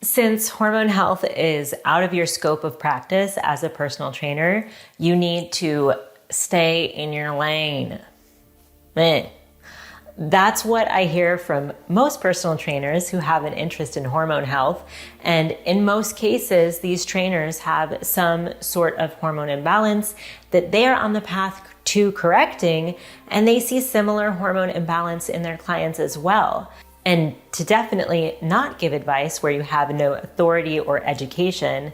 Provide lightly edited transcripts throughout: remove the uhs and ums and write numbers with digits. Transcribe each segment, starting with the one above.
Since hormone health is out of your scope of practice as a personal trainer, you need to stay in your lane. That's what I hear from most personal trainers who have an interest in hormone health. And in most cases, these trainers have some sort of hormone imbalance that they are on the path to correcting, and they see similar hormone imbalance in their clients as well. And to definitely not give advice where you have no authority or education,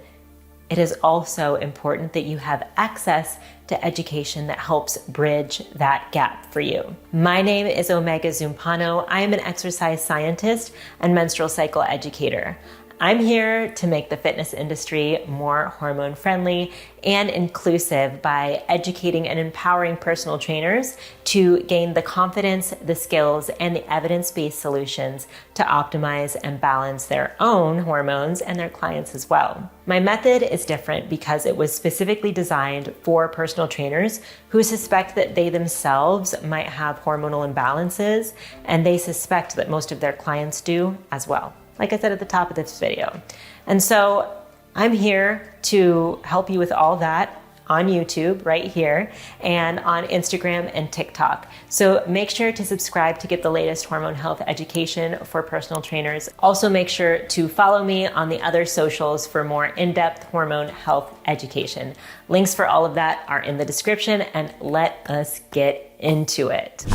it is also important that you have access to education that helps bridge that gap for you. My name is Omega Zumpano. I am an exercise scientist and menstrual cycle educator. I'm here to make the fitness industry more hormone friendly and inclusive by educating and empowering personal trainers to gain the confidence, the skills, and the evidence-based solutions to optimize and balance their own hormones and their clients as well. My method is different because it was specifically designed for personal trainers who suspect that they themselves might have hormonal imbalances, and they suspect that most of their clients do as well, like I said at the top of this video. And so I'm here to help you with all that on YouTube right here and on Instagram and TikTok. So make sure to subscribe to get the latest hormone health education for personal trainers. Also make sure to follow me on the other socials for more in-depth hormone health education. Links for all of that are in the description, and let us get into it.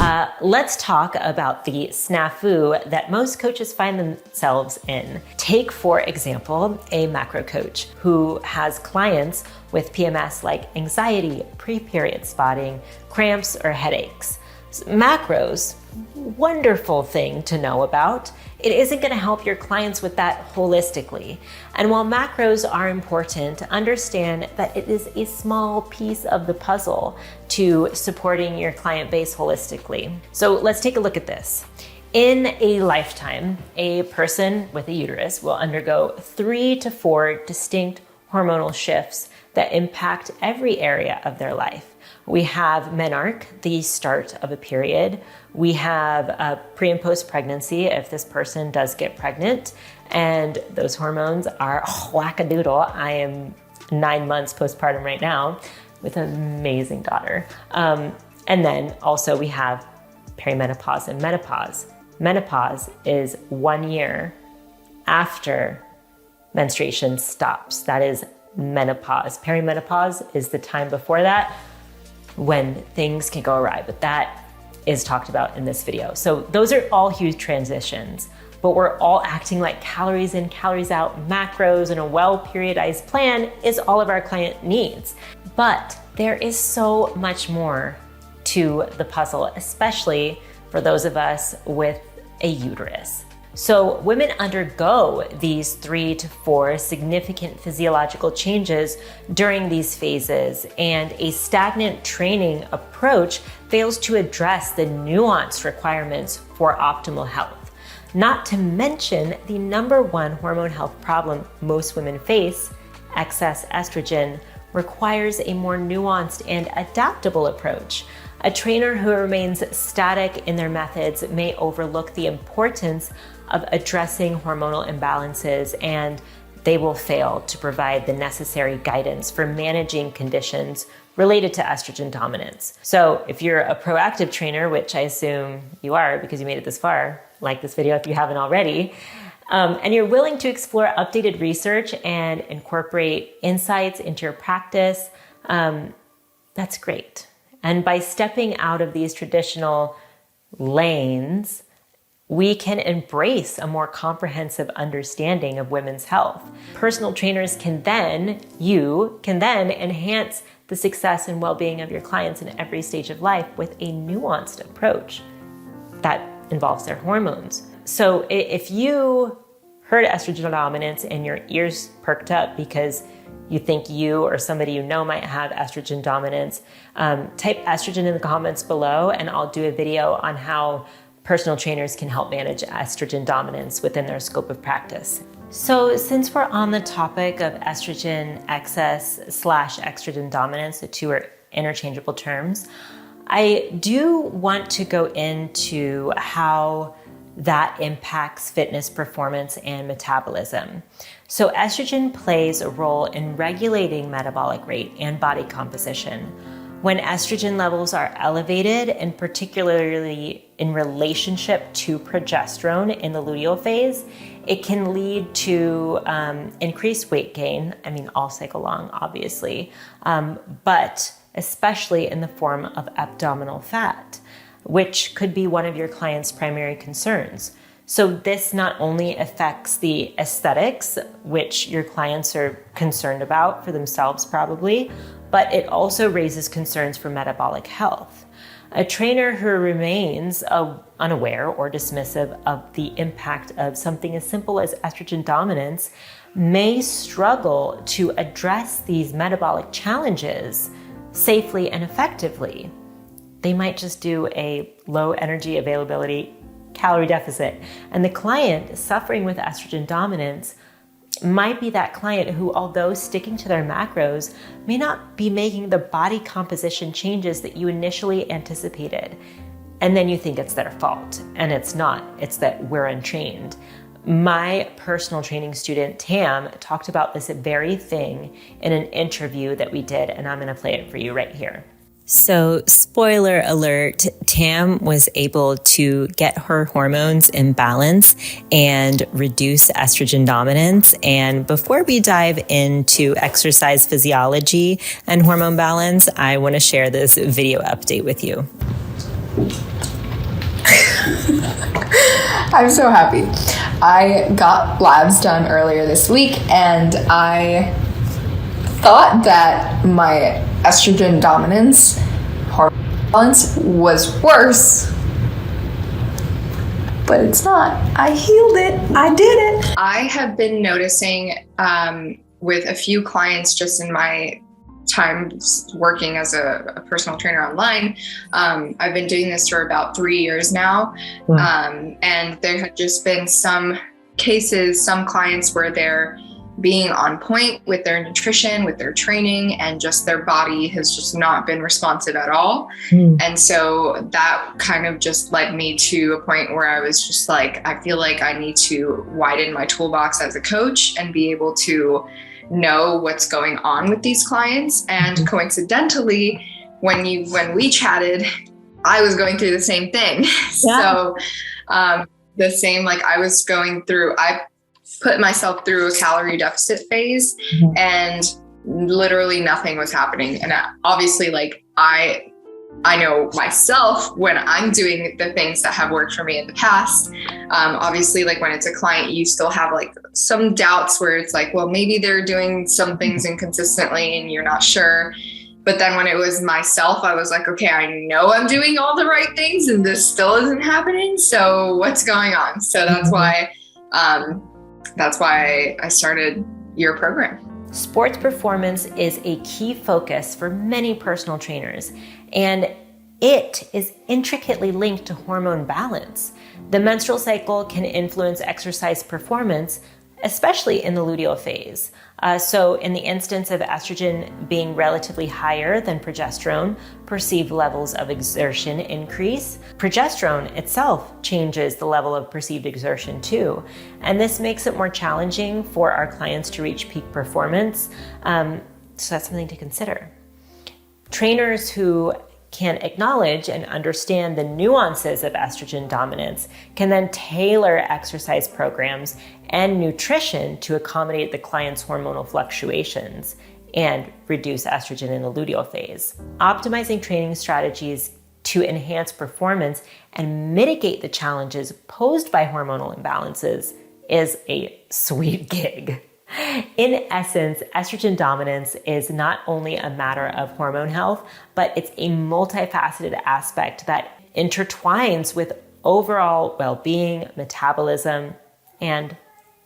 Let's talk about the snafu that most coaches find themselves in. Take, for example, a macro coach who has clients with PMS like anxiety, pre-period spotting, cramps, or headaches. Macros, wonderful thing to know about. It isn't going to help your clients with that holistically. And while macros are important, understand that it is a small piece of the puzzle to supporting your client base holistically. So let's take a look at this. In a lifetime, a person with a uterus will undergo 3 to 4 distinct hormonal shifts that impact every area of their life. We have menarche, the start of a period. We have pre and post pregnancy if this person does get pregnant, and those hormones are wackadoodle. I am 9 months postpartum right now with an amazing daughter. And then also we have perimenopause and menopause. Menopause is 1 year after menstruation stops. That is menopause. Perimenopause is the time before that when things can go awry, but that is talked about in this video. So those are all huge transitions, but we're all acting like calories in, calories out, macros, and a well-periodized plan is all of our client needs. But there is so much more to the puzzle, especially for those of us with a uterus. So women undergo these 3 to 4 significant physiological changes during these phases, and a stagnant training approach fails to address the nuanced requirements for optimal health. Not to mention the #1 hormone health problem most women face, excess estrogen, requires a more nuanced and adaptable approach. A trainer who remains static in their methods may overlook the importance of addressing hormonal imbalances, and they will fail to provide the necessary guidance for managing conditions related to estrogen dominance. So if you're a proactive trainer, which I assume you are because you made it this far, like this video if you haven't already, and you're willing to explore updated research and incorporate insights into your practice, that's great. And by stepping out of these traditional lanes, we can embrace a more comprehensive understanding of women's health. Personal trainers you can then enhance the success and well-being of your clients in every stage of life with a nuanced approach that involves their hormones. So if you heard estrogen dominance and your ears perked up because you think you or somebody you know might have estrogen dominance, type estrogen in the comments below, and I'll do a video on how personal trainers can help manage estrogen dominance within their scope of practice. So since we're on the topic of estrogen excess / estrogen dominance, the two are interchangeable terms, I do want to go into how that impacts fitness performance and metabolism. So estrogen plays a role in regulating metabolic rate and body composition. When estrogen levels are elevated, and particularly in relationship to progesterone in the luteal phase, it can lead to increased weight gain. I mean, all cycle long, obviously, but especially in the form of abdominal fat, which could be one of your client's primary concerns. So this not only affects the aesthetics, which your clients are concerned about for themselves probably, but it also raises concerns for metabolic health. A trainer who remains unaware or dismissive of the impact of something as simple as estrogen dominance may struggle to address these metabolic challenges safely and effectively. They might just do a low energy availability calorie deficit. And the client suffering with estrogen dominance might be that client who, although sticking to their macros, may not be making the body composition changes that you initially anticipated. And then you think it's their fault, and it's not. It's that we're untrained. My personal training student, Tam, talked about this very thing in an interview that we did, and I'm going to play it for you right here. So, spoiler alert, Tam was able to get her hormones in balance and reduce estrogen dominance. And before we dive into exercise physiology and hormone balance, I want to share this video update with you. I'm so happy. I got labs done earlier this week, and I thought that my estrogen dominance hormone balance was worse, but it's not. I healed it. I did it. I have been noticing with a few clients just in my time working as a personal trainer online. I've been doing this for about 3 years now. And there have just been some cases, some clients where they're being on point with their nutrition, with their training, and just their body has just not been responsive at all. And so that kind of just led me to a point where I was just like, I feel like I need to widen my toolbox as a coach and be able to know what's going on with these clients. And coincidentally, when we chatted, I was going through the same thing. So the same, like I was going through, I put myself through a calorie deficit phase and literally nothing was happening. And obviously, like I know myself when I'm doing the things that have worked for me in the past. Obviously, like when it's a client, you still have like some doubts where it's like, well, maybe they're doing some things inconsistently and you're not sure. But then when it was myself, I was like, okay, I know I'm doing all the right things and this still isn't happening. So what's going on? So that's why I started your program. Sports performance is a key focus for many personal trainers, and it is intricately linked to hormone balance. The menstrual cycle can influence exercise performance, especially in the luteal phase. So in the instance of estrogen being relatively higher than progesterone, perceived levels of exertion increase. Progesterone itself changes the level of perceived exertion too. And this makes it more challenging for our clients to reach peak performance. So that's something to consider. Trainers who can acknowledge and understand the nuances of estrogen dominance can then tailor exercise programs and nutrition to accommodate the client's hormonal fluctuations and reduce estrogen in the luteal phase. Optimizing training strategies to enhance performance and mitigate the challenges posed by hormonal imbalances is a sweet gig. In essence, estrogen dominance is not only a matter of hormone health, but it's a multifaceted aspect that intertwines with overall well-being, metabolism, and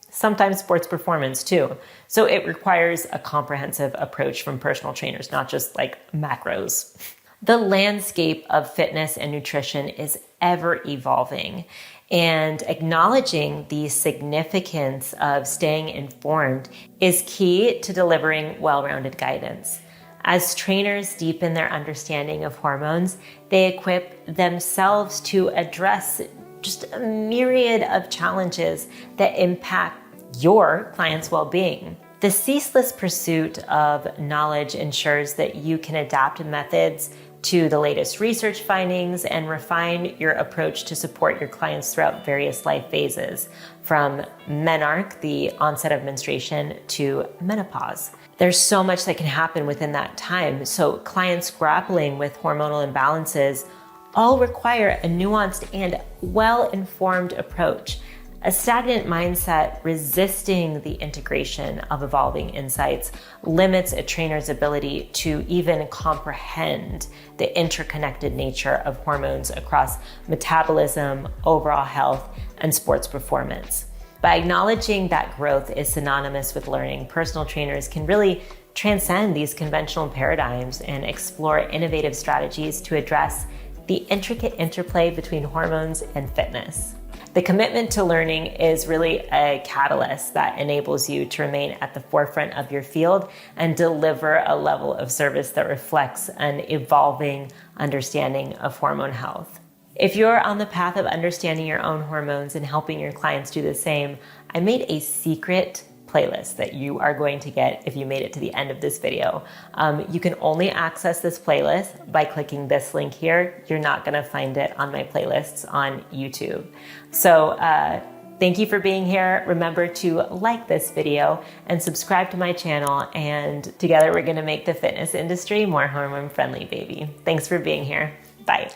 sometimes sports performance too. So it requires a comprehensive approach from personal trainers, not just like macros. The landscape of fitness and nutrition is ever evolving, and acknowledging the significance of staying informed is key to delivering well-rounded guidance. As trainers deepen their understanding of hormones, they equip themselves to address just a myriad of challenges that impact your client's well-being. The ceaseless pursuit of knowledge ensures that you can adapt methods to the latest research findings and refine your approach to support your clients throughout various life phases, from menarche, the onset of menstruation, to menopause. There's so much that can happen within that time, so clients grappling with hormonal imbalances all require a nuanced and well-informed approach. A stagnant mindset resisting the integration of evolving insights limits a trainer's ability to even comprehend the interconnected nature of hormones across metabolism, overall health, and sports performance. By acknowledging that growth is synonymous with learning, personal trainers can really transcend these conventional paradigms and explore innovative strategies to address the intricate interplay between hormones and fitness. The commitment to learning is really a catalyst that enables you to remain at the forefront of your field and deliver a level of service that reflects an evolving understanding of hormone health. If you're on the path of understanding your own hormones and helping your clients do the same, I made a secret playlist that you are going to get if you made it to the end of this video. You can only access this playlist by clicking this link here. You're not gonna find it on my playlists on YouTube. So thank you for being here. Remember to like this video and subscribe to my channel, and together we're gonna make the fitness industry more hormone friendly, baby. Thanks for being here. Bye.